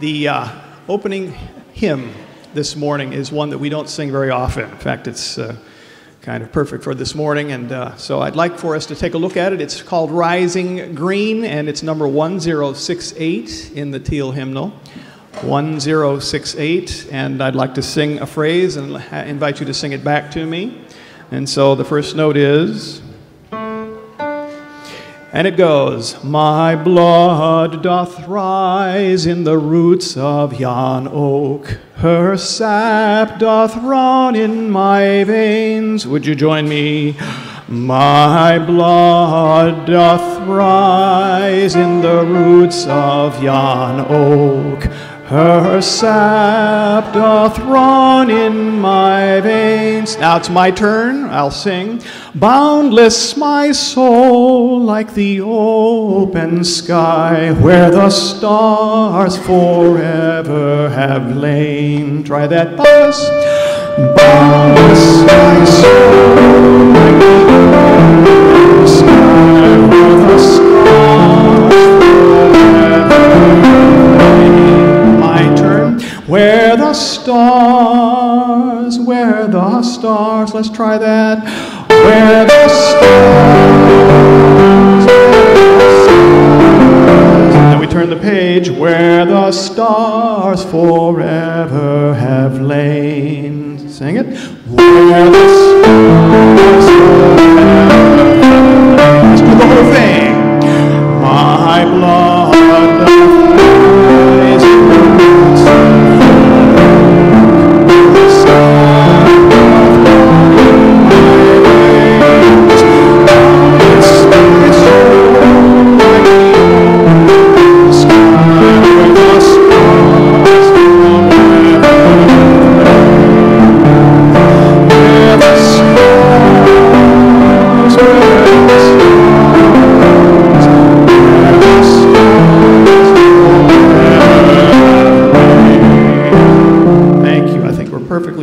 The opening hymn this morning is one that we don't sing very often. In fact, it's kind of perfect for this morning, and so I'd like for us to take a look at it. It's called Rising Green, and it's number 1068 in the Teal hymnal. 1068, and I'd like to sing a phrase and invite you to sing it back to me. And so the first note is, and it goes, my blood doth rise in the roots of yon oak, her sap doth run in my veins. Would you join me? My blood doth rise in the roots of yon oak, her sap doth run in my veins. Now it's my turn. I'll sing. Boundless my soul, like the open sky, where the stars forever have lain. Try that. Boundless. Boundless my soul, like the open sky, where the stars forever have lain. My turn. Where the stars, let's try that. Where the stars, and then we turn the page. Where the stars forever have lain. Sing it. Where the stars forever have lain. Let's do the whole thing. My blood doth rise in the roots of the sun.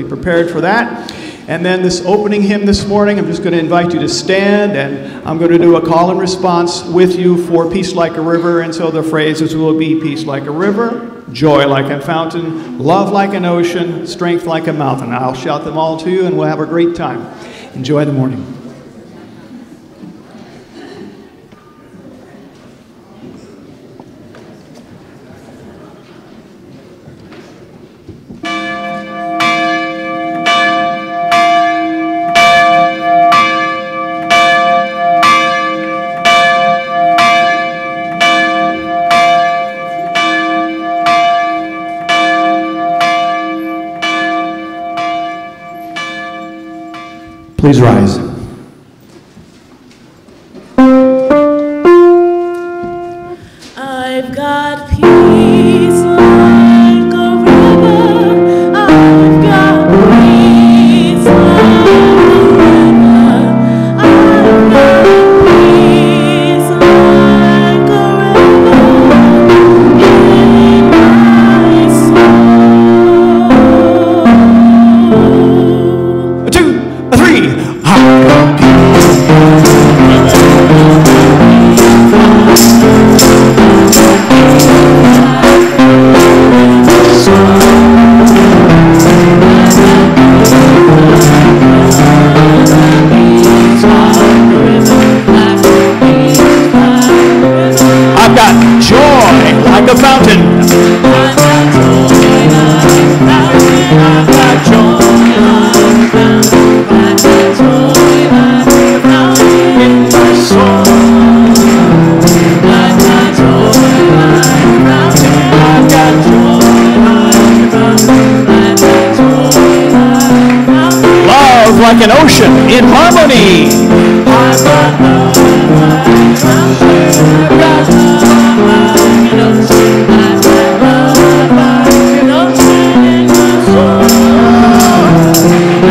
Prepared for that. And then this opening hymn this morning, I'm just going to invite you to stand, and I'm going to do a call and response with you for Peace Like a River. And so the phrases will be peace like a river, joy like a fountain, love like an ocean, strength like a mountain. I'll shout them all to you, and we'll have a great time. Enjoy the morning. Please rise. I've got peace like a river. I've got peace like a river. I've got peace like a river in my soul. A two, a three. I've got peace. I've got joy like a fountain. I've got joy like a fountain. I've got joy like a fountain. I've got joy like a fountain in my soul. I've got joy like a fountain. I've got joy like a fountain. I've got joy like a fountain. Love like an ocean in harmony. I've got love like a fountain. I've got love like an ocean. I've got love like an ocean in my soul.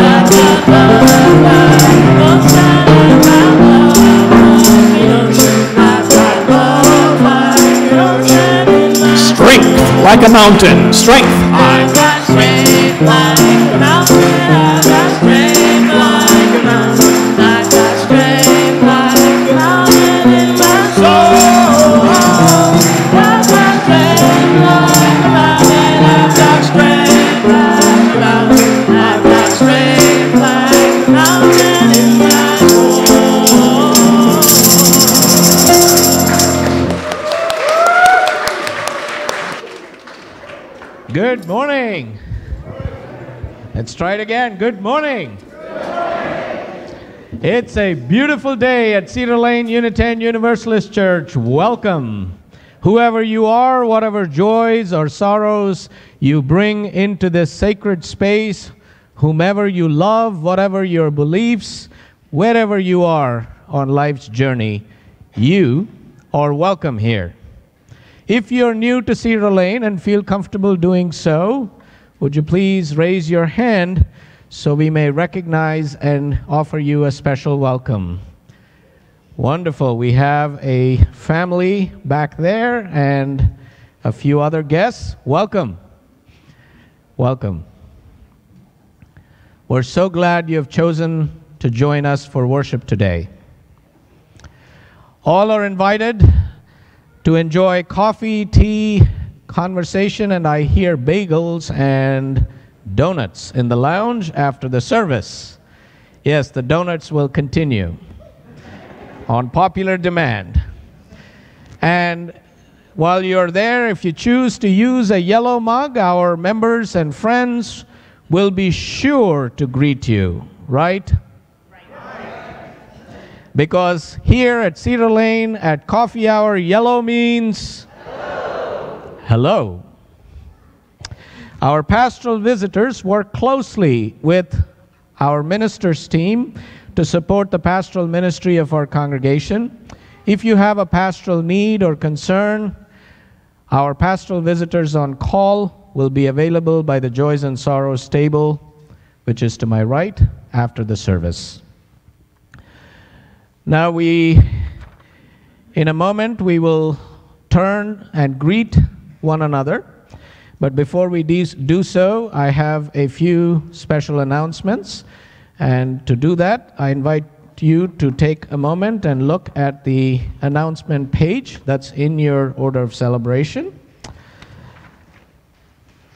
I've got love like an ocean. I've got love like an ocean. I've got love like an ocean in my soul. Strength like a mountain. Strength. I've got strength like a mountain. I've got strength like a mountain. I've got strength like a mountain in my soul. I've got strength like a mountain. Good morning. Let's try it again. Good morning. It's a beautiful day at Cedar Lane Unitarian Universalist Church. Welcome. Whoever you are, whatever joys or sorrows you bring into this sacred space, whomever you love, whatever your beliefs, wherever you are on life's journey, you are welcome here. If you're new to Cedar Lane and feel comfortable doing so, would you please raise your hand so we may recognize and offer you a special welcome? Wonderful. We have a family back there and a few other guests. Welcome. Welcome. We're so glad you have chosen to join us for worship today. All are invited to enjoy coffee, tea, conversation, and I hear bagels and donuts in the lounge after the service. Yes, the donuts will continue on popular demand. And while you're there, if you choose to use a yellow mug, our members and friends will be sure to greet you, right? Because here at Cedar Lane, at coffee hour, yellow means hello. Hello. Our pastoral visitors work closely with our ministers team to support the pastoral ministry of our congregation. If you have a pastoral need or concern, our pastoral visitors on call will be available by the Joys and Sorrows table, which is to my right, after the service. Now in a moment, we will turn and greet one another. But before we do so, I have a few special announcements. And to do that, I invite you to take a moment and look at the announcement page that's in your order of celebration.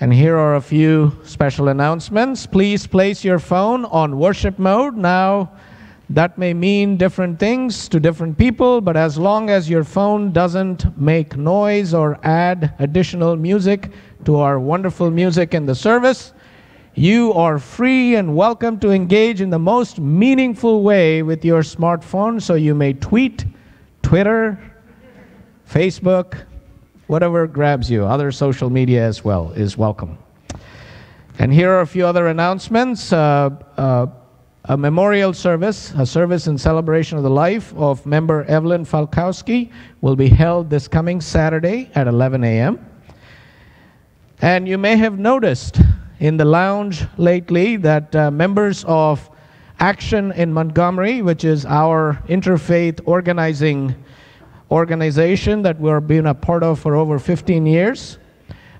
And here are a few special announcements. Please place your phone on worship mode. Now, that may mean different things to different people, but as long as your phone doesn't make noise or add additional music to our wonderful music in the service, you are free and welcome to engage in the most meaningful way with your smartphone. So you may tweet, Twitter, Facebook, whatever grabs you. Other social media as well is welcome. And here are a few other announcements. A memorial service, a service in celebration of the life of member Evelyn Falkowski, will be held this coming Saturday at 11 a.m. And you may have noticed in the lounge lately that members of Action in Montgomery, which is our interfaith organization that we've been a part of for over 15 years,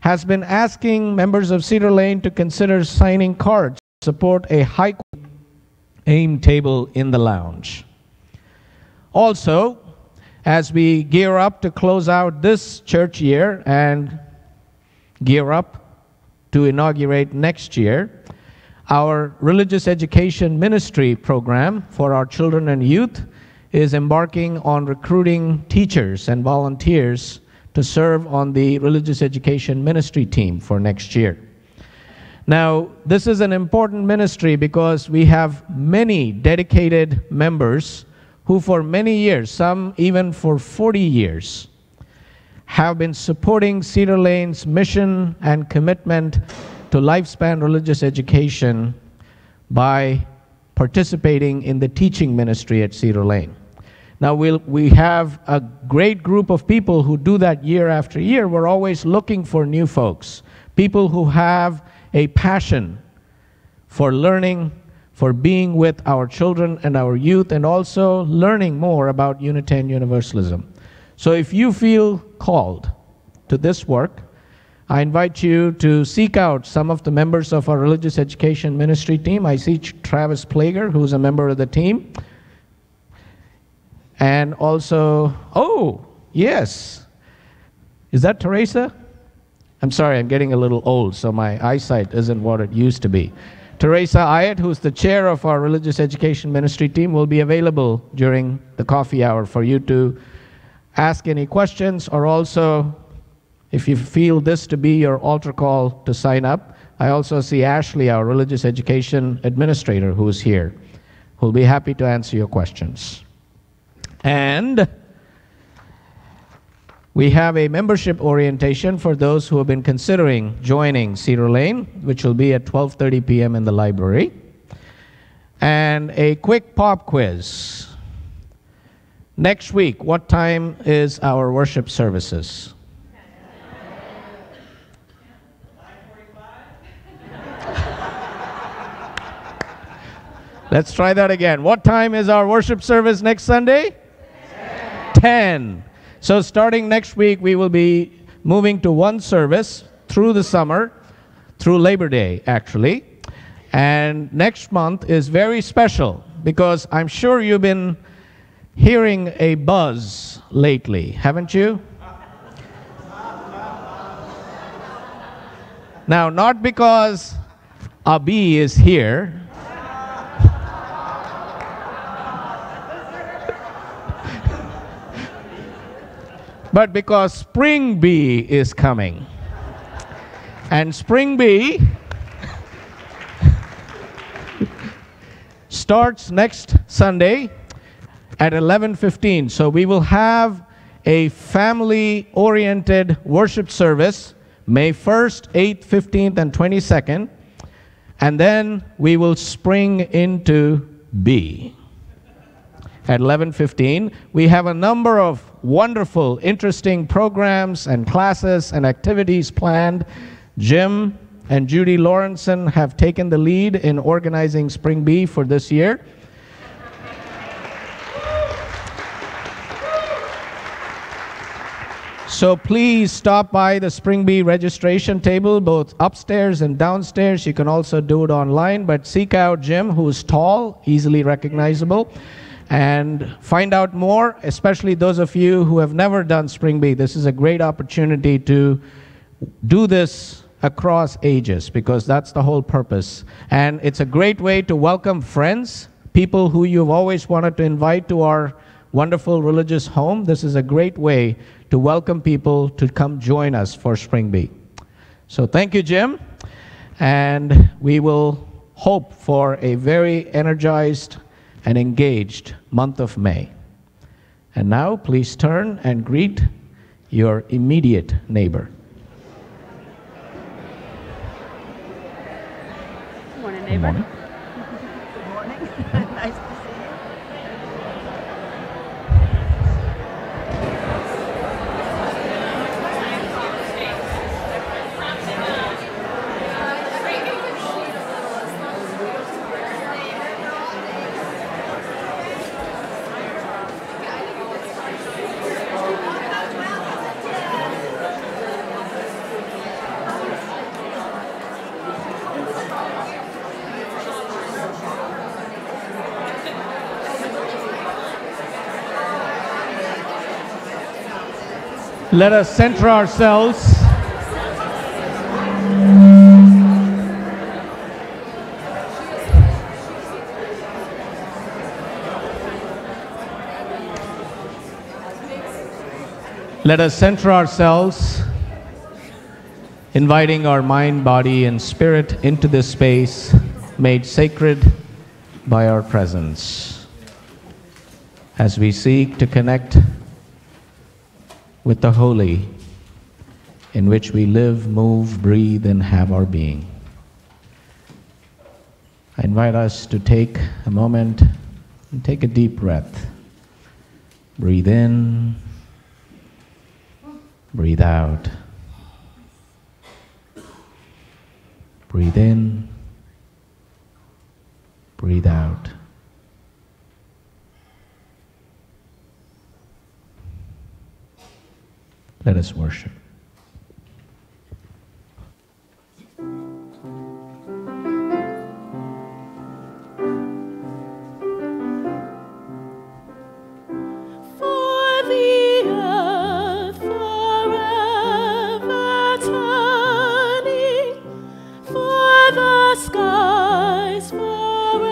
has been asking members of Cedar Lane to consider signing cards to support a high AIM table in the lounge. Also, as we gear up to close out this church year and gear up to inaugurate next year, our religious education ministry program for our children and youth is embarking on recruiting teachers and volunteers to serve on the religious education ministry team for next year. Now, this is an important ministry because we have many dedicated members who for many years, some even for 40 years, have been supporting Cedar Lane's mission and commitment to lifespan religious education by participating in the teaching ministry at Cedar Lane. Now, we have a great group of people who do that year after year. We're always looking for new folks, people who have a passion for learning, for being with our children and our youth, and also learning more about Unitarian Universalism. So if you feel called to this work, I invite you to seek out some of the members of our religious education ministry team. I see Travis Plager, who's a member of the team. And also, oh, yes. Is that Teresa? I'm sorry, I'm getting a little old, so my eyesight isn't what it used to be. Teresa Ayat, who's the chair of our religious education ministry team, will be available during the coffee hour for you to ask any questions, or also, if you feel this to be your altar call to sign up. I also see Ashley, our religious education administrator, who is here, who will be happy to answer your questions. And we have a membership orientation for those who have been considering joining Cedar Lane, which will be at 12:30 p.m. in the library. And a quick pop quiz. Next week, what time is our worship services? Let's try that again. What time is our worship service next Sunday? 10. So starting next week, we will be moving to one service through the summer, through Labor Day, actually. And next month is very special because I'm sure you've been hearing a buzz lately, haven't you? Now, not because Abi is here, but because Spring Bee is coming. And Spring Bee starts next Sunday at 11:15. So we will have a family-oriented worship service May 1st, 8th, 15th, and 22nd. And then we will spring into B. At 11:15, we have a number of wonderful, interesting programs and classes and activities planned. Jim and Judy Lawrenson have taken the lead in organizing Spring Bee for this year. So please stop by the Spring Bee registration table, both upstairs and downstairs. You can also do it online, but seek out Jim, who's tall, easily recognizable, and find out more, especially those of you who have never done Spring Bee. This is a great opportunity to do this across ages, because that's the whole purpose. And it's a great way to welcome friends, people who you've always wanted to invite to our wonderful religious home. This is a great way to welcome people to come join us for Spring Bee. So thank you, Jim. And we will hope for a very energized and engaged month of May. And now, please turn and greet your immediate neighbor. Good morning, Good neighbor. morning. Good morning. Nice to see you. Let us center ourselves. Let us center ourselves, inviting our mind, body, and spirit into this space made sacred by our presence, as we seek to connect with the holy in which we live, move, breathe, and have our being. I invite us to take a moment and take a deep breath. Breathe in, breathe out. Breathe in, breathe out. Let us worship. For the earth forever turning, for the skies for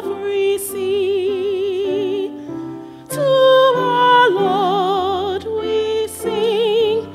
every sea, to our Lord we sing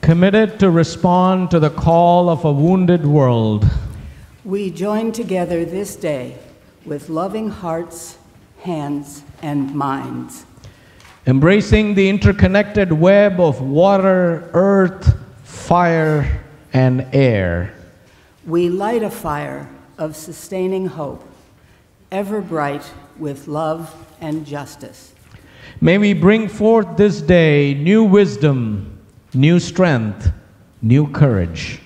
Committed to respond to the call of a wounded world, we join together this day with loving hearts, hands, and minds. embracing the interconnected web of water, earth, fire, and air. We light a fire of sustaining hope, ever bright with love and justice. May we bring forth this day new wisdom, new strength, new courage.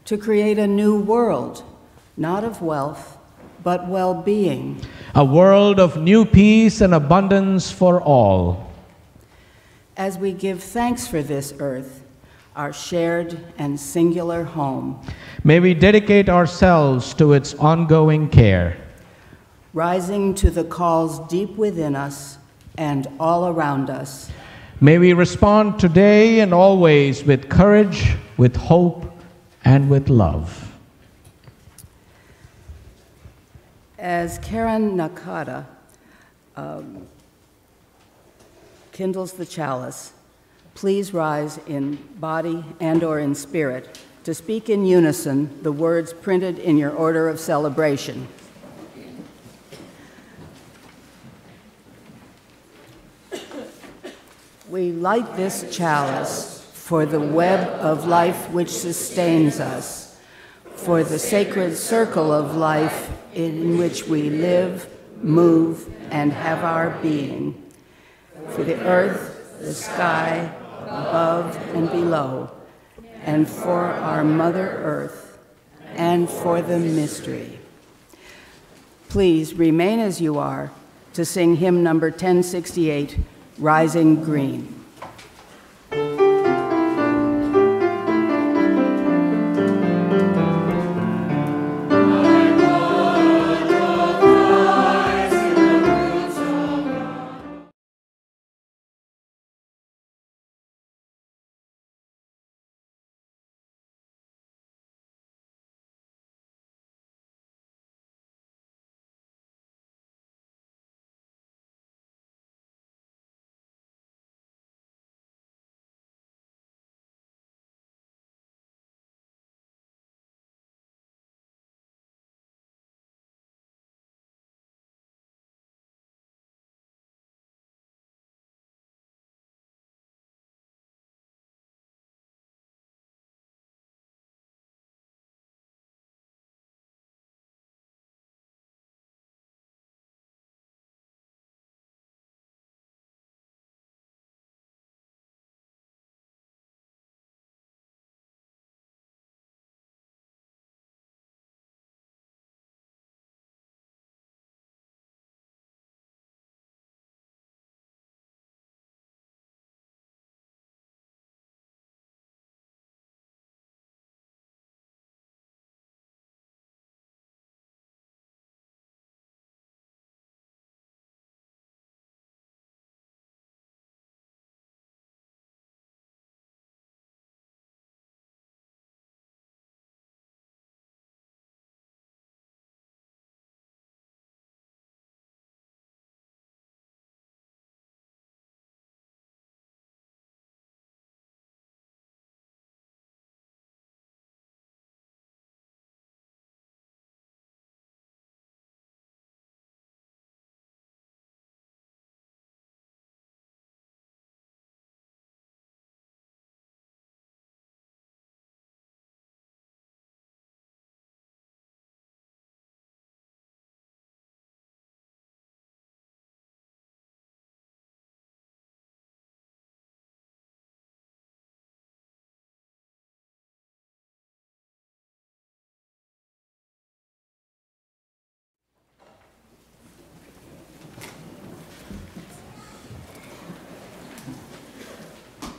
To create a new world, not of wealth, but well-being. A world of new peace and abundance for all. As we give thanks for this earth, our shared and singular home. May we dedicate ourselves to its ongoing care. Rising to the calls deep within us and all around us. May we respond today and always with courage, with hope, and with love. As Karen Nakata kindles the chalice, please rise in body and/or in spirit to speak in unison the words printed in your order of celebration. We light this chalice for the web of life which sustains us, for the sacred circle of life in which we live, move, and have our being, for the earth, the sky, above and below, and for our Mother Earth, and for the mystery. Please remain as you are to sing hymn number 1068, Rising Green.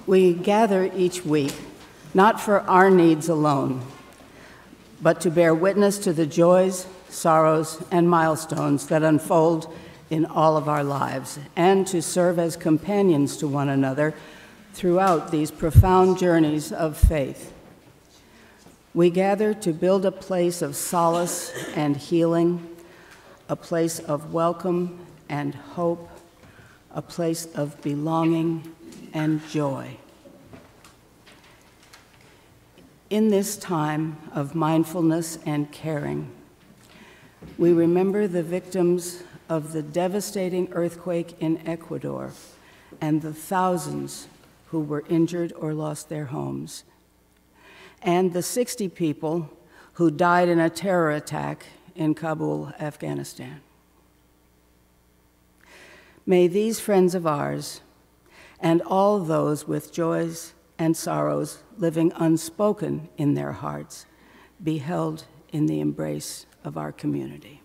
We gather each week, not for our needs alone, but to bear witness to the joys, sorrows, and milestones that unfold in all of our lives, and to serve as companions to one another throughout these profound journeys of faith. We gather to build a place of solace and healing, a place of welcome and hope, a place of belonging and joy. In this time of mindfulness and caring, we remember the victims of the devastating earthquake in Ecuador and the thousands who were injured or lost their homes, and the 60 people who died in a terror attack in Kabul, Afghanistan. May these friends of ours and all those with joys and sorrows living unspoken in their hearts be held in the embrace of our community.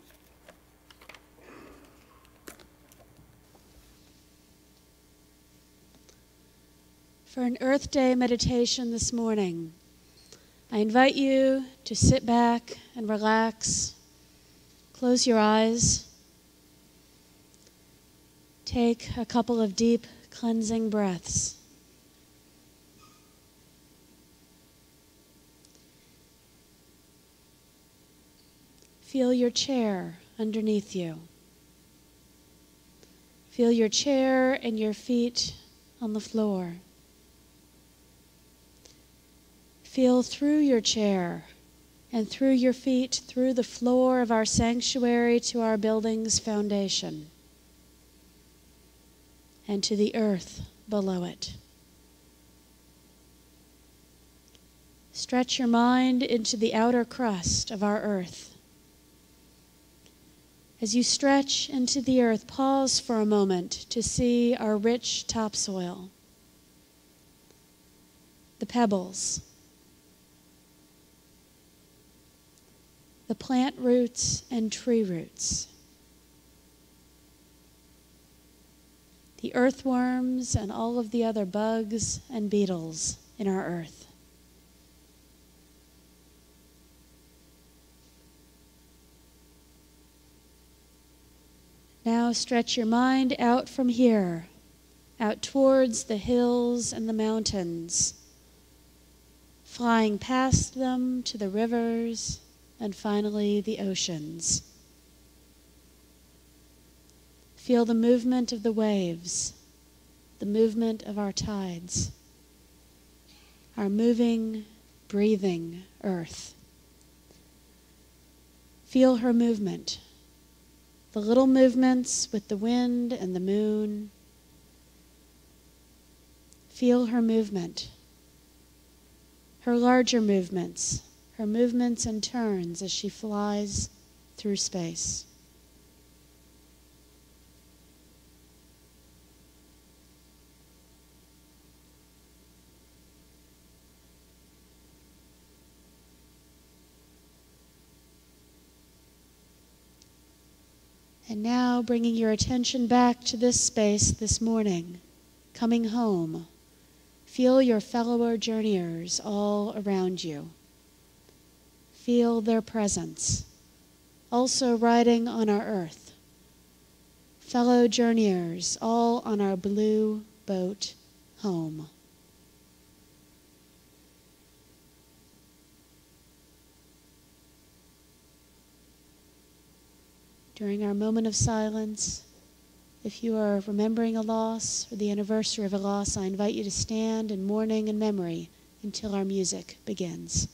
For an Earth Day meditation this morning, I invite you to sit back and relax, close your eyes, take a couple of deep cleansing breaths. Feel your chair underneath you. Feel your chair and your feet on the floor. Feel through your chair and through your feet, through the floor of our sanctuary to our building's foundation and to the earth below it. Stretch your mind into the outer crust of our earth. As you stretch into the earth, pause for a moment to see our rich topsoil, the pebbles, the plant roots and tree roots, the earthworms and all of the other bugs and beetles in our earth. Now stretch your mind out from here, out towards the hills and the mountains, flying past them to the rivers and finally the oceans. Feel the movement of the waves, the movement of our tides, our moving, breathing earth. Feel her movement, the little movements with the wind and the moon. Feel her movement, her larger movements, her movements and turns as she flies through space. And now bringing your attention back to this space this morning, coming home, feel your fellow journeyers all around you. Feel their presence, also riding on our earth. Fellow journeyers, all on our blue boat home. During our moment of silence, if you are remembering a loss or the anniversary of a loss, I invite you to stand in mourning and memory until our music begins.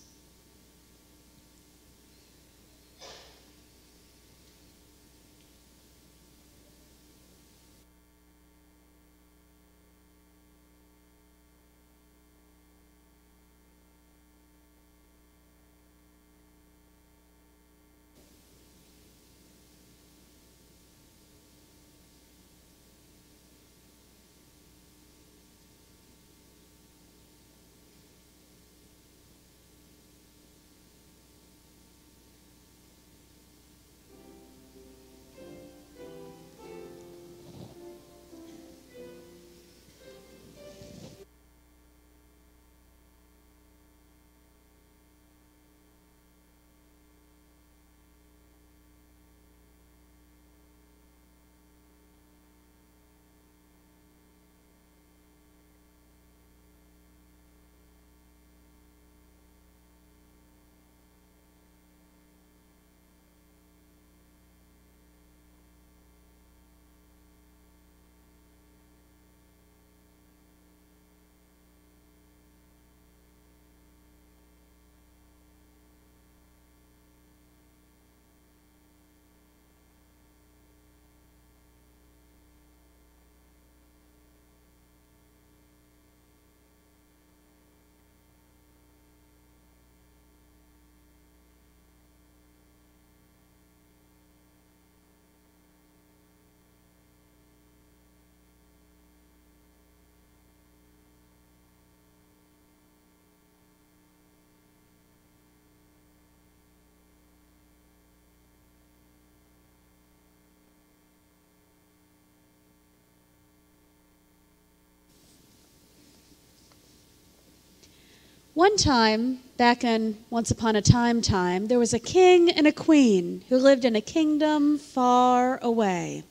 One time, back in Once Upon a Time, there was a king and a queen who lived in a kingdom far away.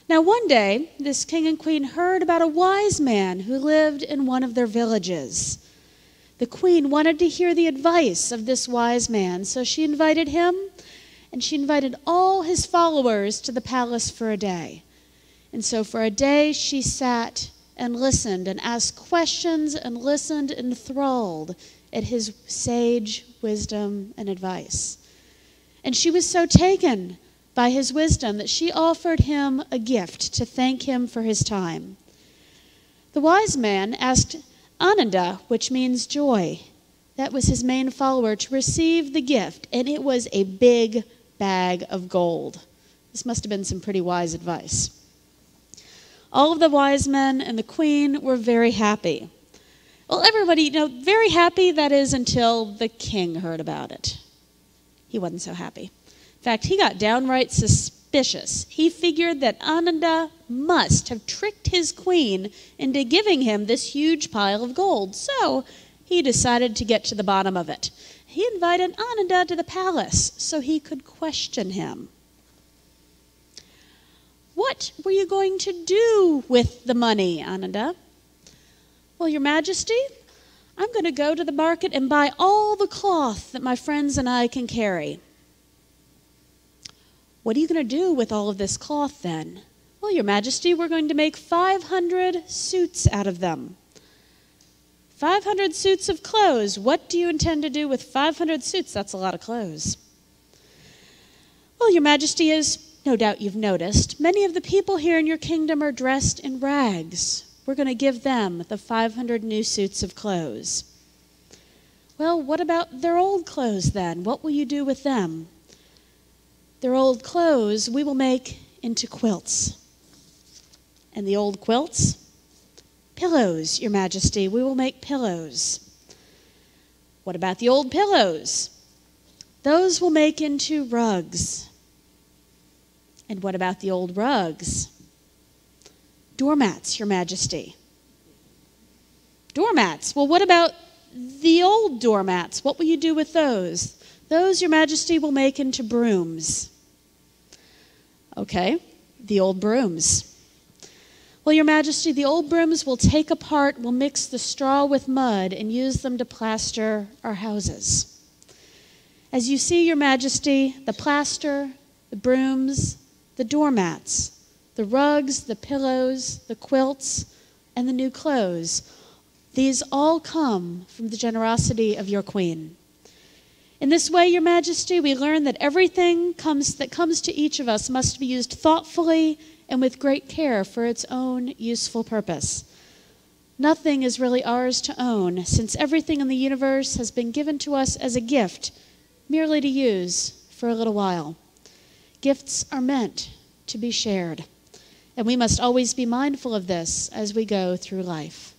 Now one day, this king and queen heard about a wise man who lived in one of their villages. The queen wanted to hear the advice of this wise man, so she invited him, and she invited all his followers to the palace for a day. And so for a day, she sat and listened and asked questions and listened enthralled at his sage wisdom and advice. And she was so taken by his wisdom that she offered him a gift to thank him for his time. The wise man asked Ananda, which means joy, that was his main follower, to receive the gift, and it was a big bag of gold. This must have been some pretty wise advice. All of the wise men and the queen were very happy. Well, everybody, very happy, that is, until the king heard about it. He wasn't so happy. In fact, he got downright suspicious. He figured that Ananda must have tricked his queen into giving him this huge pile of gold. So he decided to get to the bottom of it. He invited Ananda to the palace so he could question him. What were you going to do with the money, Ananda? Well, Your Majesty, I'm going to go to the market and buy all the cloth that my friends and I can carry. What are you going to do with all of this cloth then? Well, Your Majesty, we're going to make 500 suits out of them. 500 suits of clothes. What do you intend to do with 500 suits? That's a lot of clothes. Well, Your Majesty, as no doubt you've noticed, many of the people here in your kingdom are dressed in rags. We're going to give them the 500 new suits of clothes. Well, what about their old clothes then? What will you do with them? Their old clothes we will make into quilts. And the old quilts? Pillows, Your Majesty. We will make pillows. What about the old pillows? Those we'll make into rugs. And what about the old rugs? Doormats, Your Majesty. Doormats. Well, what about the old doormats? What will you do with those? Those, Your Majesty, will make into brooms. Okay, the old brooms. Well, Your Majesty, the old brooms we'll take apart, we'll mix the straw with mud and use them to plaster our houses. As you see, Your Majesty, the plaster, the brooms, the doormats, the rugs, the pillows, the quilts, and the new clothes, these all come from the generosity of your queen. In this way, Your Majesty, we learn that everything that comes to each of us must be used thoughtfully and with great care for its own useful purpose. Nothing is really ours to own, since everything in the universe has been given to us as a gift, merely to use for a little while. Gifts are meant to be shared, and we must always be mindful of this as we go through life.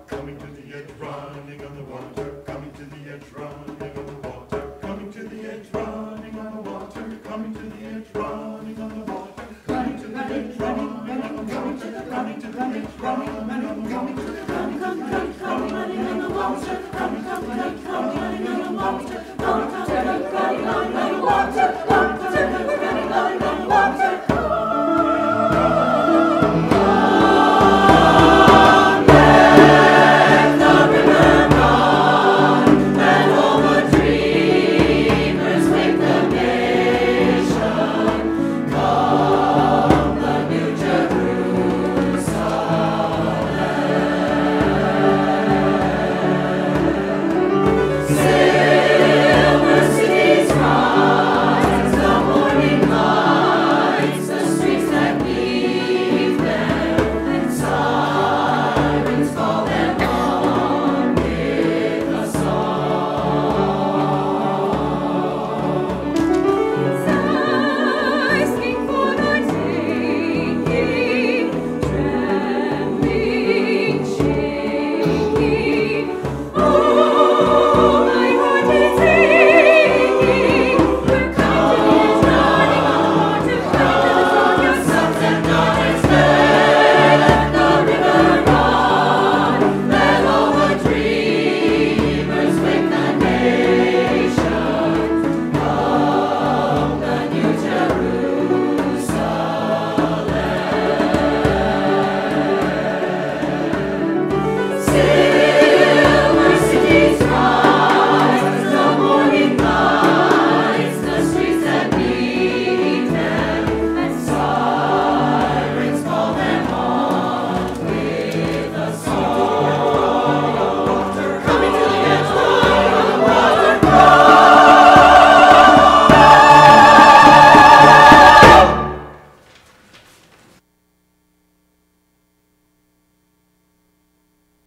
Coming to the edge, running on the water. Coming to the edge, running on the water. Coming to the edge, running on the water. Coming to the edge, running on the water. Coming to the edge, running on the water. Coming to the edge, running on the water. Coming to the edge, running on the water. Coming to the edge, running on the water. Coming to the edge, running on the water. Coming to the edge, running on the water. Coming to the edge, running on the water. Jerusalem.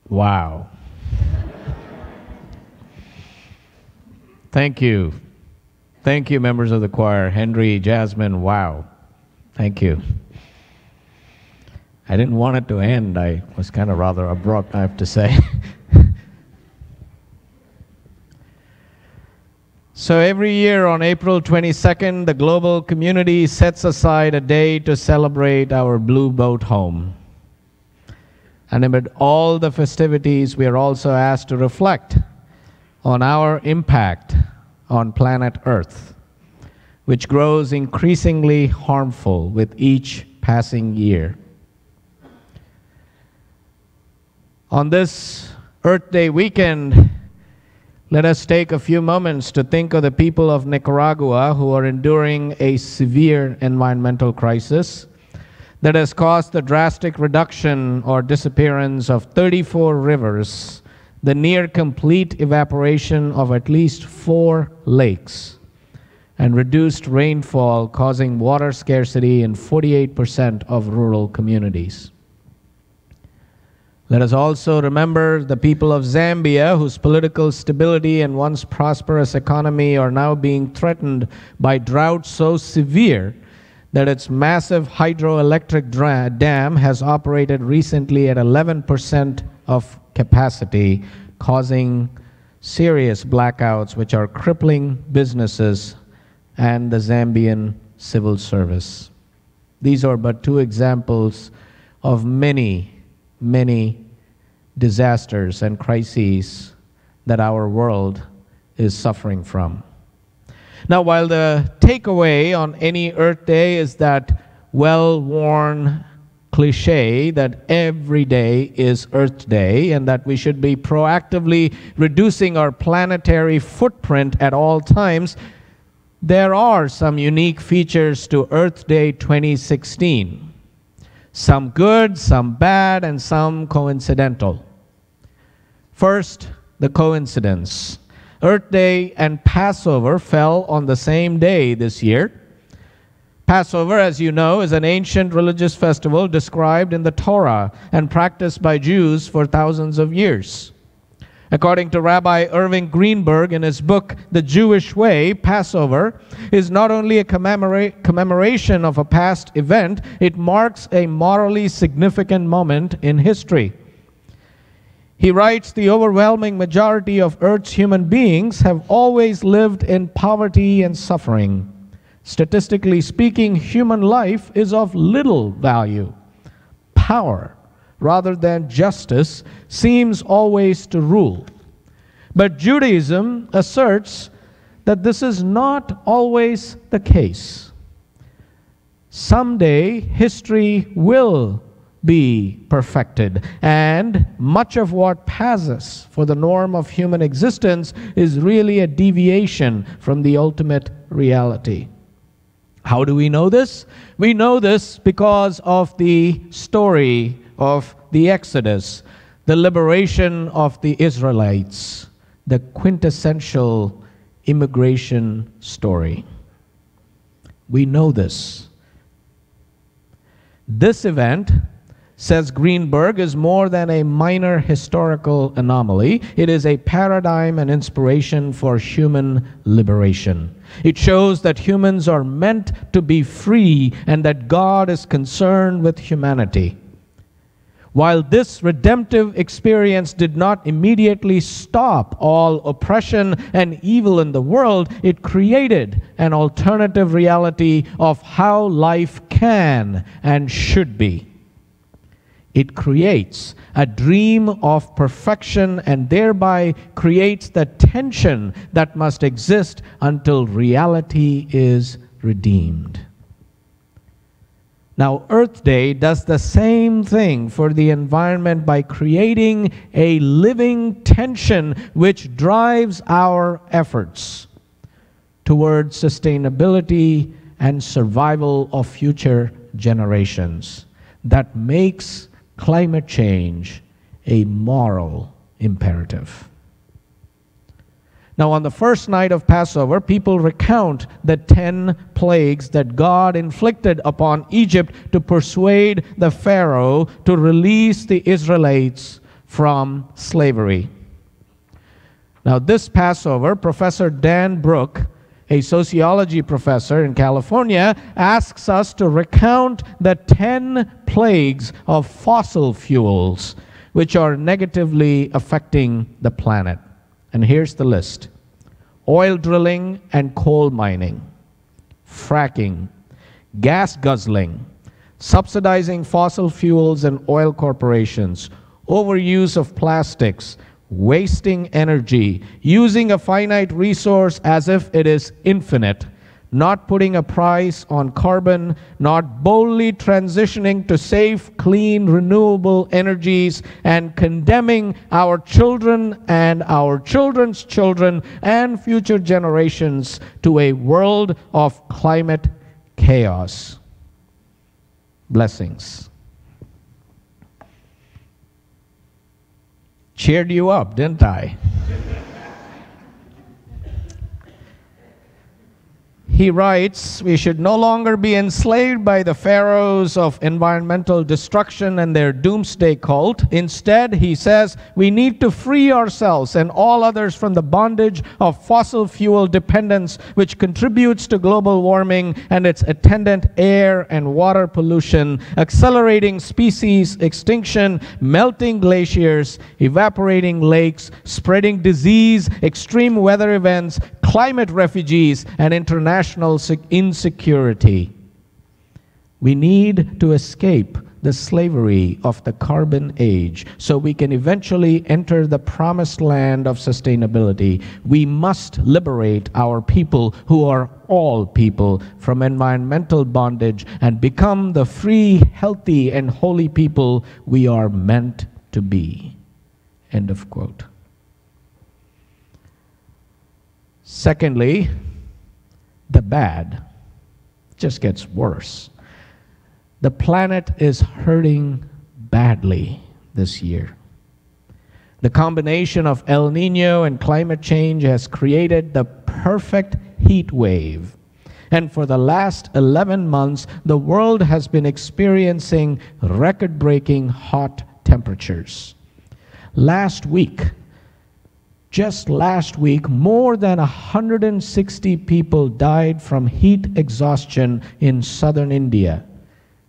Wow. Thank you. Thank you, members of the choir. Henry, Jasmine, wow. Thank you. I didn't want it to end. I was kind of rather abrupt, I have to say. So every year on April 22nd, the global community sets aside a day to celebrate our Blue Boat home. And amid all the festivities, we are also asked to reflect on our impact on planet Earth, which grows increasingly harmful with each passing year. On this Earth Day weekend, let us take a few moments to think of the people of Nicaragua who are enduring a severe environmental crisis that has caused the drastic reduction or disappearance of 34 rivers, the near complete evaporation of at least 4 lakes, and reduced rainfall causing water scarcity in 48% of rural communities. Let us also remember the people of Zambia, whose political stability and once prosperous economy are now being threatened by drought so severe that its massive hydroelectric dam has operated recently at 11% of capacity, causing serious blackouts which are crippling businesses and the Zambian civil service. These are but 2 examples of many disasters and crises that our world is suffering from. Now, while the takeaway on any Earth Day is that well-worn cliche that every day is Earth Day and that we should be proactively reducing our planetary footprint at all times, there are some unique features to Earth Day 2016. Some good, some bad, and some coincidental. First, the coincidence. Earth Day and Passover fell on the same day this year. Passover, as you know, is an ancient religious festival described in the Torah and practiced by Jews for thousands of years. According to Rabbi Irving Greenberg in his book, The Jewish Way, Passover is not only a commemoration of a past event, it marks a morally significant moment in history. He writes, the overwhelming majority of Earth's human beings have always lived in poverty and suffering. Statistically speaking, human life is of little value. Power, rather than justice, seems always to rule. But Judaism asserts that this is not always the case. Someday, history will be perfected, and much of what passes for the norm of human existence is really a deviation from the ultimate reality. How do we know this? We know this because of the story of the Exodus, the liberation of the Israelites, the quintessential immigration story. We know this. This event, says Greenberg, is more than a minor historical anomaly. It is a paradigm and inspiration for human liberation. It shows that humans are meant to be free and that God is concerned with humanity. While this redemptive experience did not immediately stop all oppression and evil in the world, it created an alternative reality of how life can and should be. It creates a dream of perfection and thereby creates the tension that must exist until reality is redeemed. Now, Earth Day does the same thing for the environment by creating a living tension which drives our efforts towards sustainability and survival of future generations. That makes climate change a moral imperative. Now, on the first night of Passover, people recount the 10 plagues that God inflicted upon Egypt to persuade the Pharaoh to release the Israelites from slavery. Now, this Passover, Professor Dan Brook, a sociology professor in California, asks us to recount the 10 plagues of fossil fuels which are negatively affecting the planet. And here's the list: oil drilling and coal mining, fracking, gas guzzling, subsidizing fossil fuels and oil corporations, overuse of plastics, wasting energy, using a finite resource as if it is infinite, not putting a price on carbon, not boldly transitioning to safe, clean, renewable energies, and condemning our children and our children's children and future generations to a world of climate chaos. Blessings. Cheered you up, didn't I? He writes, we should no longer be enslaved by the pharaohs of environmental destruction and their doomsday cult. Instead, he says, we need to free ourselves and all others from the bondage of fossil fuel dependence, which contributes to global warming and its attendant air and water pollution, accelerating species extinction, melting glaciers, evaporating lakes, spreading disease, extreme weather events, climate refugees, and international insecurity. We need to escape the slavery of the carbon age so we can eventually enter the promised land of sustainability. We must liberate our people, who are all people, from environmental bondage and become the free, healthy, and holy people we are meant to be. End of quote. Secondly, the bad just gets worse. The planet is hurting badly this year. The combination of El Nino and climate change has created the perfect heat wave. And for the last 11 months, the world has been experiencing record-breaking hot temperatures. Just last week, more than 160 people died from heat exhaustion in southern India,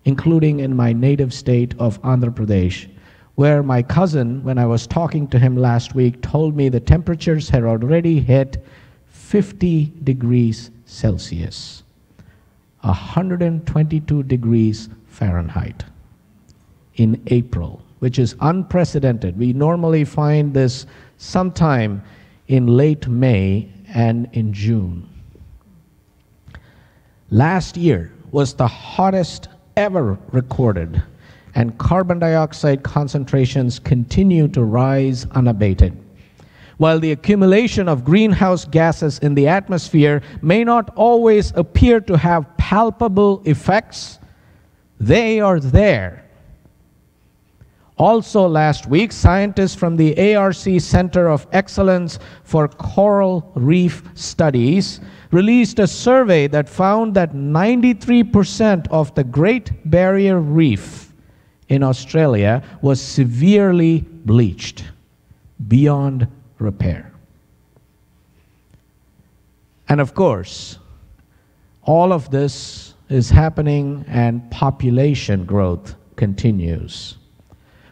including in my native state of Andhra Pradesh, where my cousin, when I was talking to him last week, told me the temperatures had already hit 50 degrees Celsius, 122 degrees Fahrenheit in April, which is unprecedented. We normally find this sometime in late May and in June. Last year was the hottest ever recorded, and carbon dioxide concentrations continue to rise unabated. While the accumulation of greenhouse gases in the atmosphere may not always appear to have palpable effects, they are there. Also last week, scientists from the ARC Center of Excellence for Coral Reef Studies released a survey that found that 93% of the Great Barrier Reef in Australia was severely bleached, beyond repair. And of course, all of this is happening and population growth continues.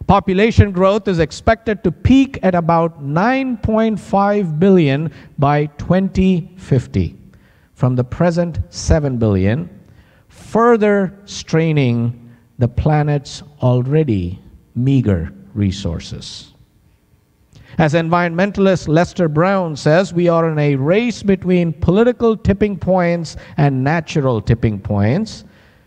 Population growth is expected to peak at about 9.5 billion by 2050, from the present 7 billion, further straining the planet's already meager resources. As environmentalist Lester Brown says, we are in a race between political tipping points and natural tipping points.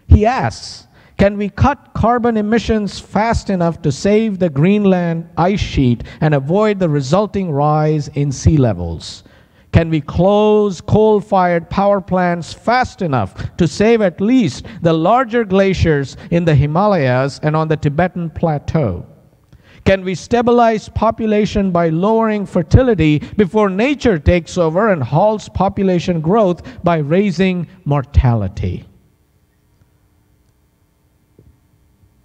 He asks, can we cut carbon emissions fast enough to save the Greenland ice sheet and avoid the resulting rise in sea levels? Can we close coal-fired power plants fast enough to save at least the larger glaciers in the Himalayas and on the Tibetan Plateau? Can we stabilize population by lowering fertility before nature takes over and halts population growth by raising mortality?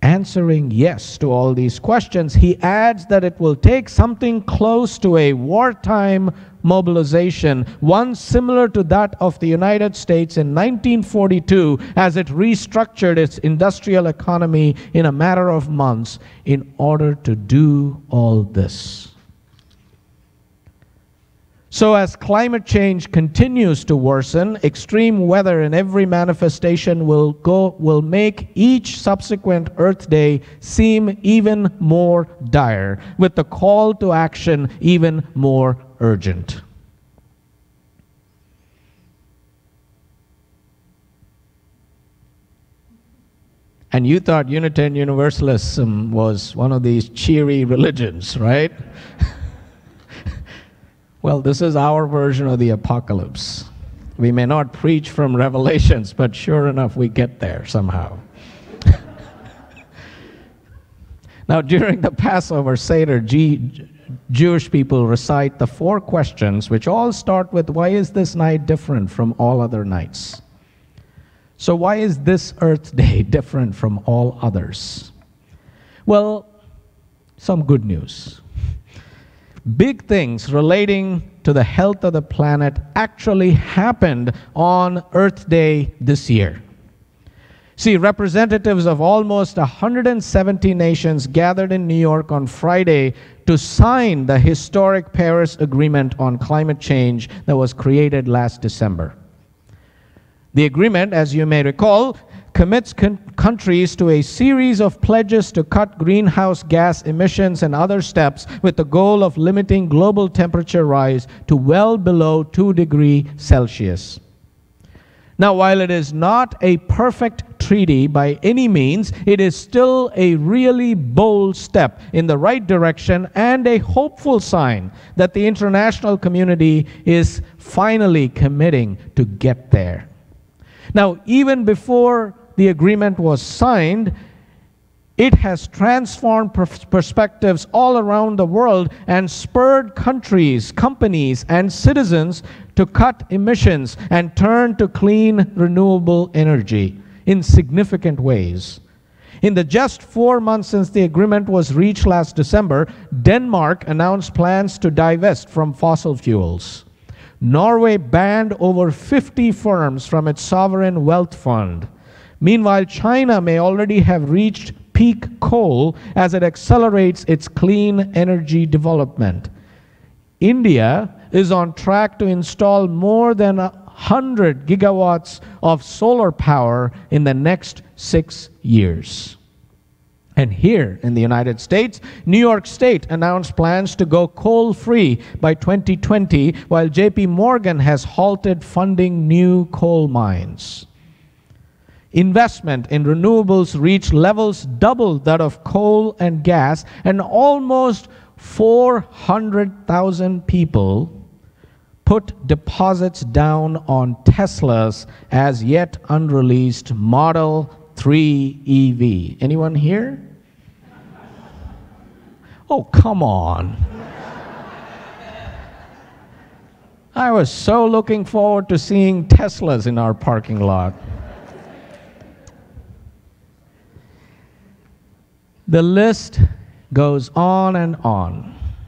answering yes to all these questions, he adds that it will take something close to a wartime mobilization, one similar to that of the United States in 1942 as it restructured its industrial economy in a matter of months in order to do all this. So as climate change continues to worsen, extreme weather in every manifestation will make each subsequent Earth Day seem even more dire, with the call to action even more urgent. And you thought Unitarian Universalism was one of these cheery religions, right? Well, this is our version of the apocalypse. We may not preach from Revelations, but sure enough, we get there somehow. Now, during the Passover Seder, Jewish people recite the 4 questions, which all start with, why is this night different from all other nights? So why is this Earth Day different from all others? Well, some good news. Big things relating to the health of the planet actually happened on Earth Day this year. See, representatives of almost 170 nations gathered in New York on Friday to sign the historic Paris Agreement on climate change that was created last December. The agreement, as you may recall, commits countries to a series of pledges to cut greenhouse gas emissions and other steps with the goal of limiting global temperature rise to well below 2 degrees Celsius. Now, while it is not a perfect treaty by any means, it is still a really bold step in the right direction and a hopeful sign that the international community is finally committing to get there. Now, even before the agreement was signed, it has transformed perspectives all around the world and spurred countries, companies, and citizens to cut emissions and turn to clean, renewable energy in significant ways. In the just 4 months since the agreement was reached last December, Denmark announced plans to divest from fossil fuels. Norway banned over 50 firms from its sovereign wealth fund. Meanwhile, China may already have reached peak coal as it accelerates its clean energy development. India is on track to install more than 100 gigawatts of solar power in the next 6 years. And here in the United States, New York State announced plans to go coal-free by 2020, while JP Morgan has halted funding new coal mines. Investment in renewables reached levels double that of coal and gas, and almost 400,000 people put deposits down on Tesla's as yet unreleased Model 3 EV. Anyone here? Oh, come on. I was so looking forward to seeing Teslas in our parking lot. The list goes on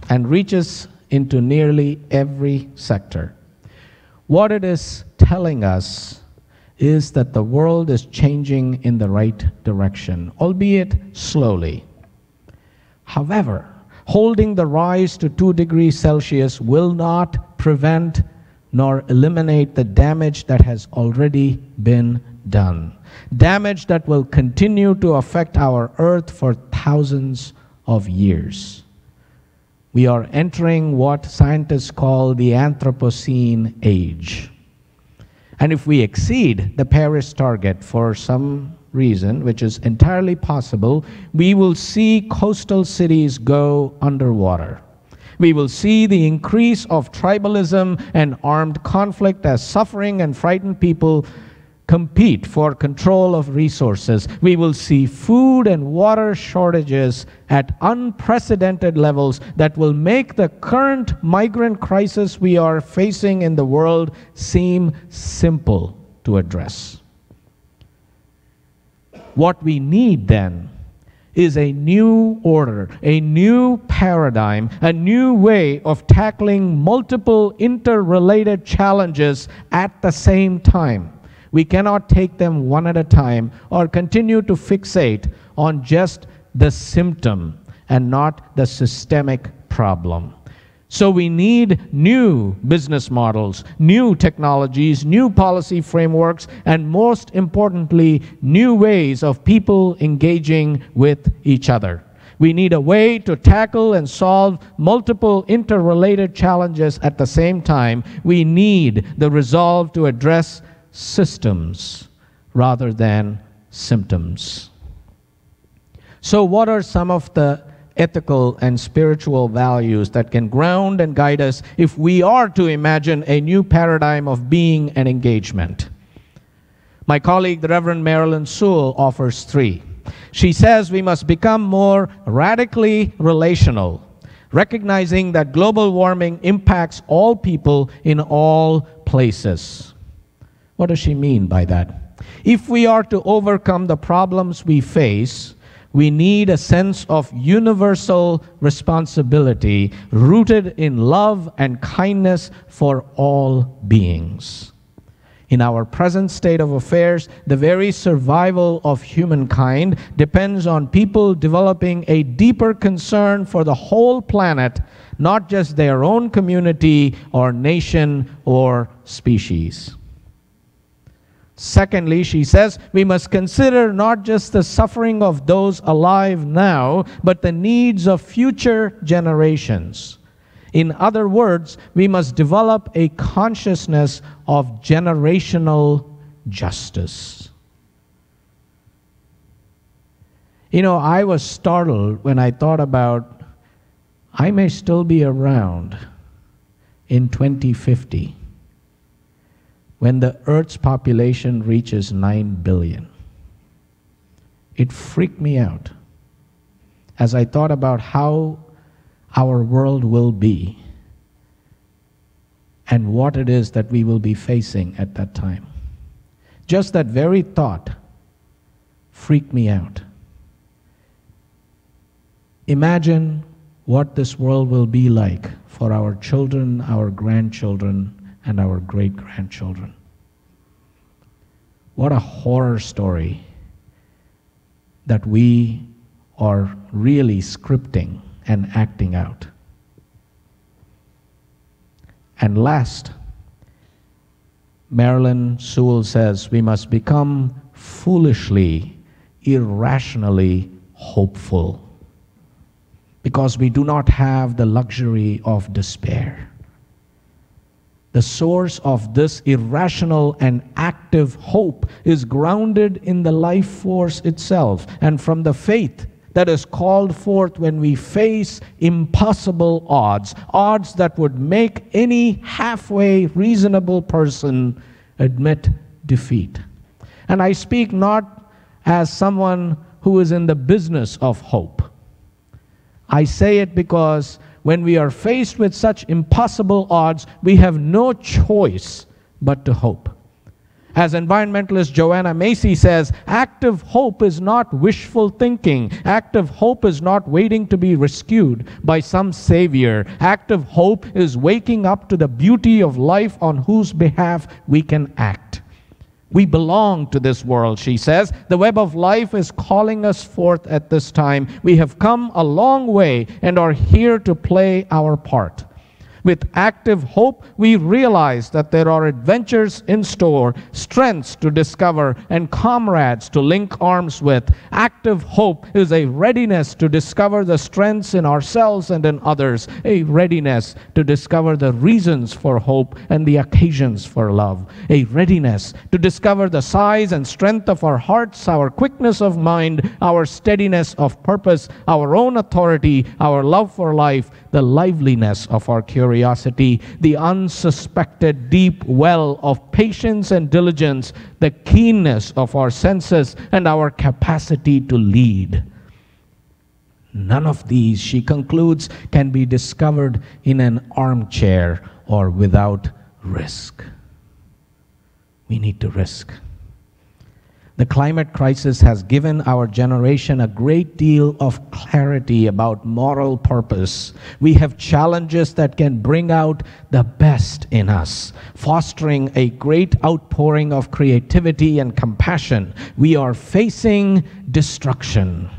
and reaches into nearly every sector. What it is telling us is that the world is changing in the right direction, albeit slowly. However, holding the rise to 2 degrees Celsius will not prevent nor eliminate the damage that has already been done. Damage that will continue to affect our Earth for thousands of years. We are entering what scientists call the Anthropocene age. And if we exceed the Paris target for some reason, which is entirely possible, we will see coastal cities go underwater. We will see the increase of tribalism and armed conflict as suffering and frightened people compete for control of resources. We will see food and water shortages at unprecedented levels that will make the current migrant crisis we are facing in the world seem simple to address. What we need then is a new order, a new paradigm, a new way of tackling multiple interrelated challenges at the same time. We cannot take them one at a time or continue to fixate on just the symptom and not the systemic problem. So we need new business models, new technologies, new policy frameworks, and most importantly, new ways of people engaging with each other. We need a way to tackle and solve multiple interrelated challenges at the same time. We need the resolve to address systems rather than symptoms. So what are some of the ethical and spiritual values that can ground and guide us if we are to imagine a new paradigm of being and engagement? My colleague, the Reverend Marilyn Sewell, offers 3. She says we must become more radically relational, recognizing that global warming impacts all people in all places. What does she mean by that? If we are to overcome the problems we face, we need a sense of universal responsibility rooted in love and kindness for all beings. In our present state of affairs, the very survival of humankind depends on people developing a deeper concern for the whole planet, not just their own community or nation or species. Secondly, she says, we must consider not just the suffering of those alive now, but the needs of future generations. In other words, we must develop a consciousness of generational justice. You know, I was startled when I thought about I may still be around in 2050. When the Earth's population reaches 9 billion. It freaked me out as I thought about how our world will be and what it is that we will be facing at that time. Just that very thought freaked me out. Imagine what this world will be like for our children, our grandchildren, and our great-grandchildren. What a horror story that we are really scripting and acting out. And last, Marilyn Sewell says we must become foolishly, irrationally hopeful because we do not have the luxury of despair. The source of this irrational and active hope is grounded in the life force itself and from the faith that is called forth when we face impossible odds, odds that would make any halfway reasonable person admit defeat. And I speak not as someone who is in the business of hope. I say it because when we are faced with such impossible odds, we have no choice but to hope. As environmentalist Joanna Macy says, active hope is not wishful thinking. Active hope is not waiting to be rescued by some savior. Active hope is waking up to the beauty of life on whose behalf we can act. We belong to this world, she says. The web of life is calling us forth at this time. We have come a long way and are here to play our part. With active hope, we realize that there are adventures in store, strengths to discover, and comrades to link arms with. Active hope is a readiness to discover the strengths in ourselves and in others, a readiness to discover the reasons for hope and the occasions for love, a readiness to discover the size and strength of our hearts, our quickness of mind, our steadiness of purpose, our own authority, our love for life, the liveliness of our curiosity, the unsuspected deep well of patience and diligence, the keenness of our senses, and our capacity to lead. None of these, she concludes, can be discovered in an armchair or without risk. We need to risk. The climate crisis has given our generation a great deal of clarity about moral purpose. We have challenges that can bring out the best in us, fostering a great outpouring of creativity and compassion. We are facing destruction,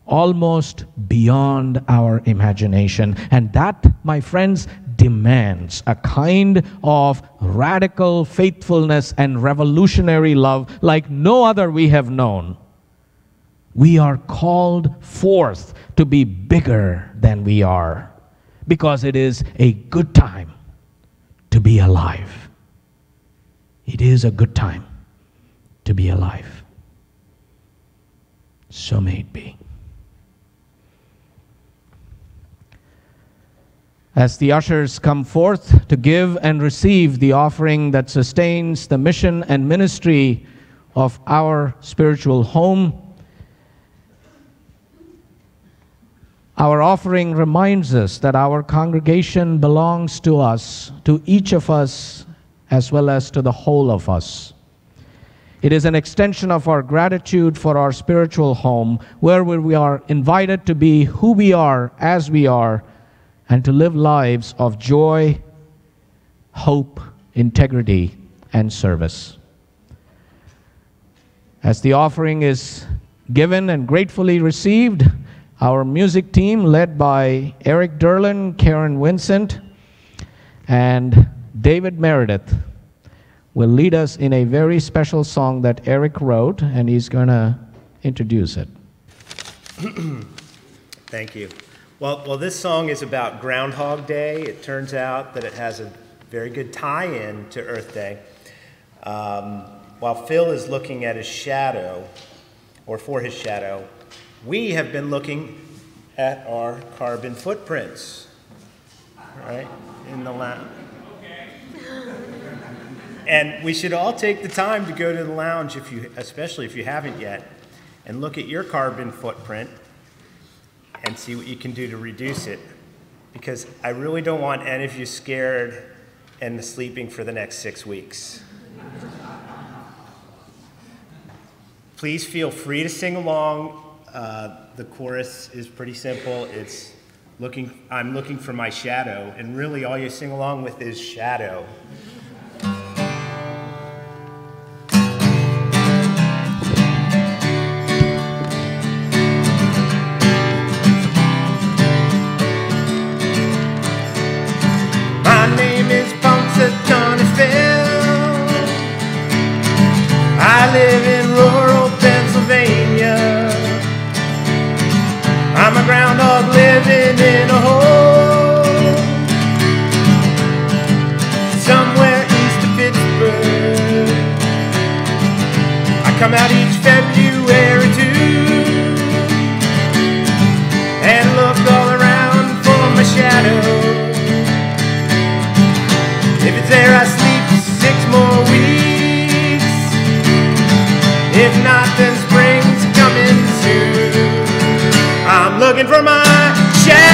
almost beyond our imagination. And that, my friends, demands a kind of radical faithfulness and revolutionary love like no other we have known. We are called forth to be bigger than we are, because it is a good time to be alive. It is a good time to be alive. So may it be. As the ushers come forth to give and receive the offering that sustains the mission and ministry of our spiritual home, our offering reminds us that our congregation belongs to us, to each of us, as well as to the whole of us. It is an extension of our gratitude for our spiritual home, where we are invited to be who we are as we are, and to live lives of joy, hope, integrity, and service. As the offering is given and gratefully received, our music team, led by Eric Derlin, Karen Vincent, and David Meredith, will lead us in a very special song that Eric wrote, and he's going to introduce it. Thank you. Well, this song is about Groundhog Day. It turns out that it has a very good tie-in to Earth Day. While Phil is looking at his shadow, or for his shadow, we have been looking at our carbon footprints, right, in the lounge. And we should all take the time to go to the lounge, especially if you haven't yet, and look at your carbon footprint and see what you can do to reduce it, because I really don't want any of you scared and sleeping for the next 6 weeks. Please feel free to sing along. The chorus is pretty simple. It's I'm looking for my shadow, and really all you sing along with is shadow. I live in rural Pennsylvania. I'm a groundhog living in a hole somewhere east of Pittsburgh. I come out each February too and look all around for my shadow. If it's there, I sleep 6 more weeks. If not, then spring's coming soon. I'm looking for my shadow.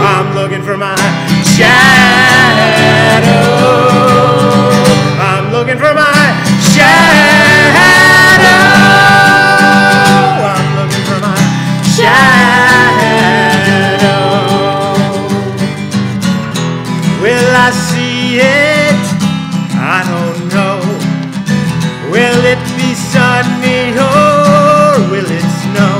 I'm looking for my shadow. I'm looking for my shadow. I'm looking for my shadow. Will I see it? I don't know. Will it be sunny or will it snow?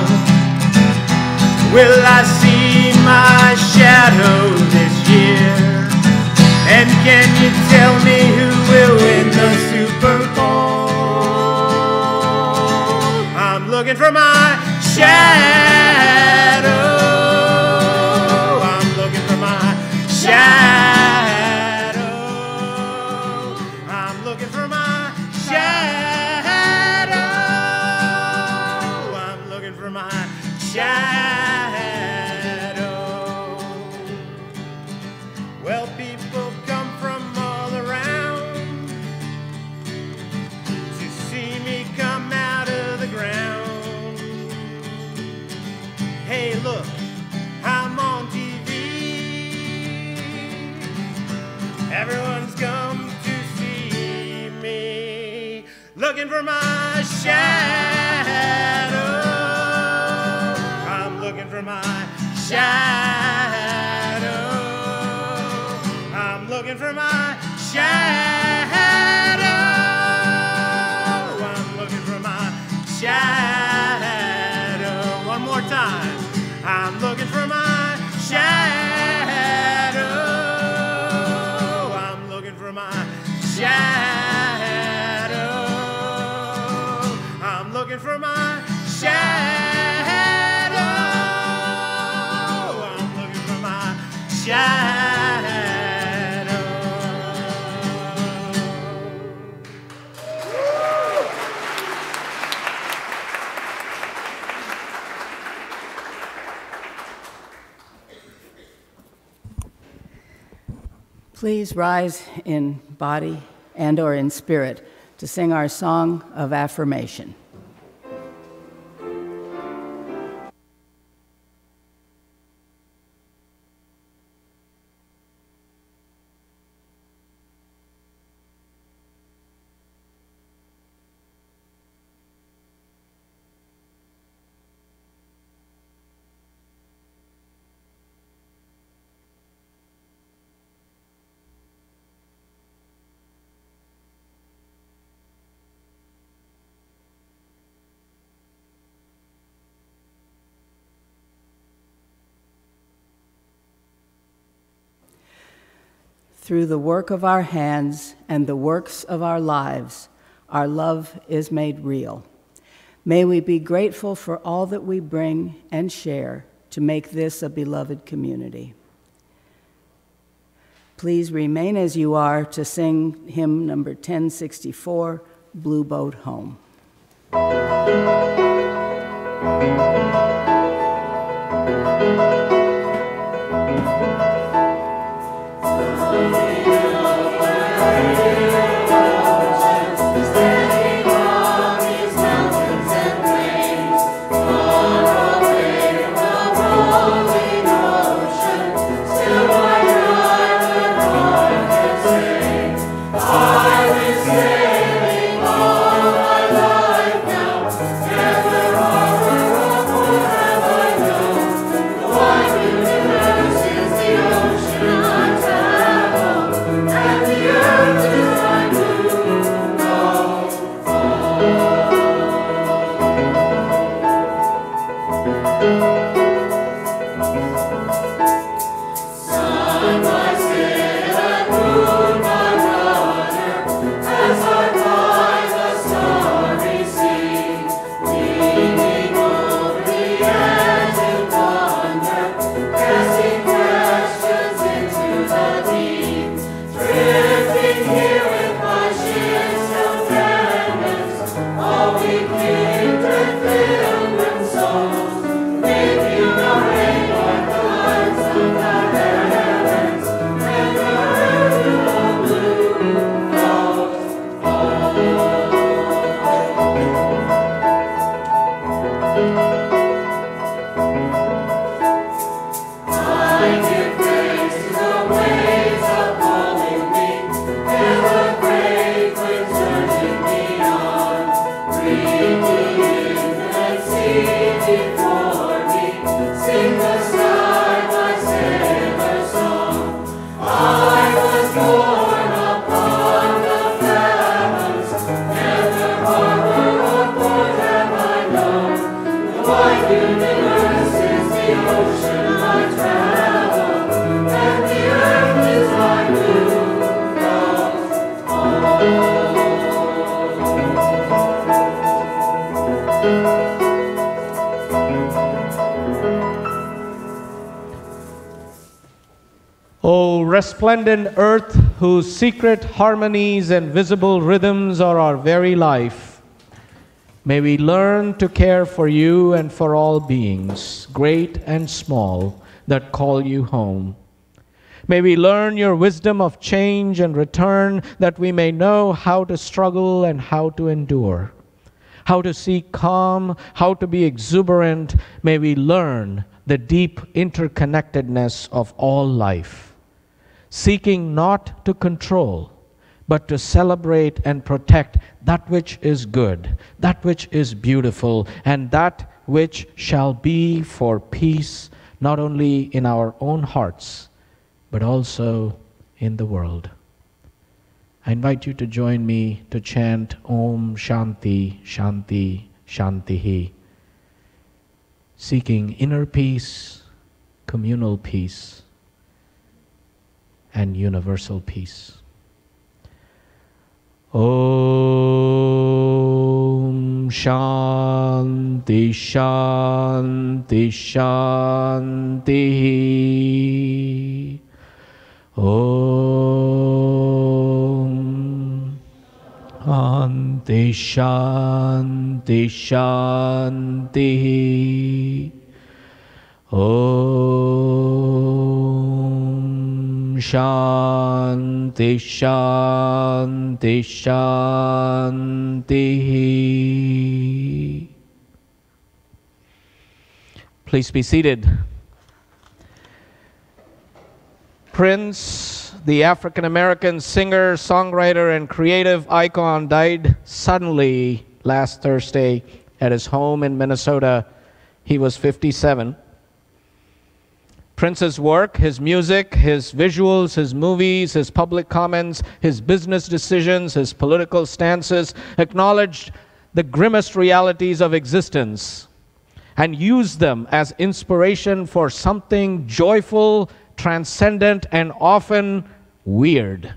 Will I see my shadow this year? And can you tell me who will win the Super Bowl? I'm looking for my shadow. I'm looking for my shadow. I'm looking for my shadow. I'm looking for my shadow. Well, people come from all around to see me come out of the ground. Hey, look, I'm on TV. Everyone's come to see looking for my shadow. I'm looking for my shadow. I'm looking for my shadow. I'm looking for my shadow. One more time. I'm looking for my shadow. I'm looking for my shadow. I'm looking for my shadow. I'm looking for my shadow. Please rise in body and or in spirit to sing our song of affirmation. Through the work of our hands and the works of our lives, our love is made real. May we be grateful for all that we bring and share to make this a beloved community. Please remain as you are to sing hymn number 1064, Blue Boat Home. O resplendent earth, whose secret harmonies and visible rhythms are our very life, may we learn to care for you and for all beings, great and small, that call you home. May we learn your wisdom of change and return, that we may know how to struggle and how to endure, how to seek calm, how to be exuberant. May we learn the deep interconnectedness of all life, seeking not to control, but to celebrate and protect that which is good, that which is beautiful, and that which shall be for peace, not only in our own hearts, but also in the world. I invite you to join me to chant Om Shanti, Shanti, Shantihi, seeking inner peace, communal peace, and universal peace. Om Shanti, Shanti, Shanti. Om Shanti, Shanti, Shanti. Om Shanti, Shanti, Shanti. Please be seated. Prince, the African-American singer, songwriter, and creative icon, died suddenly last Thursday at his home in Minnesota. He was 57. Prince's work, his music, his visuals, his movies, his public comments, his business decisions, his political stances acknowledged the grimmest realities of existence and used them as inspiration for something joyful, transcendent, and often weird.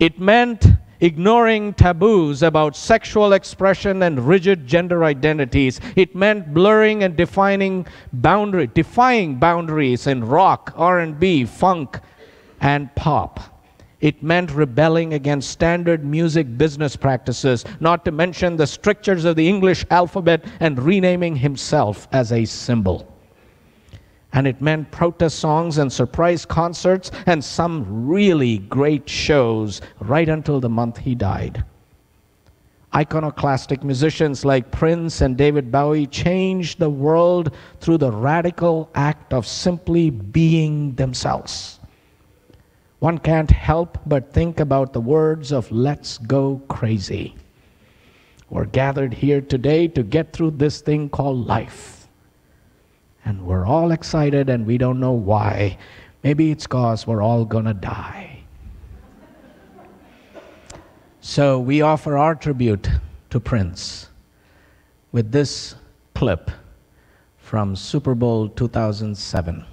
It meant ignoring taboos about sexual expression and rigid gender identities. It meant blurring and defying boundaries in rock, R&B, funk, and pop. It meant rebelling against standard music business practices, not to mention the strictures of the English alphabet, and renaming himself as a symbol. And it meant protest songs and surprise concerts and some really great shows right until the month he died. Iconoclastic musicians like Prince and David Bowie changed the world through the radical act of simply being themselves. One can't help but think about the words of "Let's Go Crazy." We're gathered here today to get through this thing called life. And we're all excited and we don't know why. Maybe it's because we're all gonna die. So we offer our tribute to Prince with this clip from Super Bowl 2007.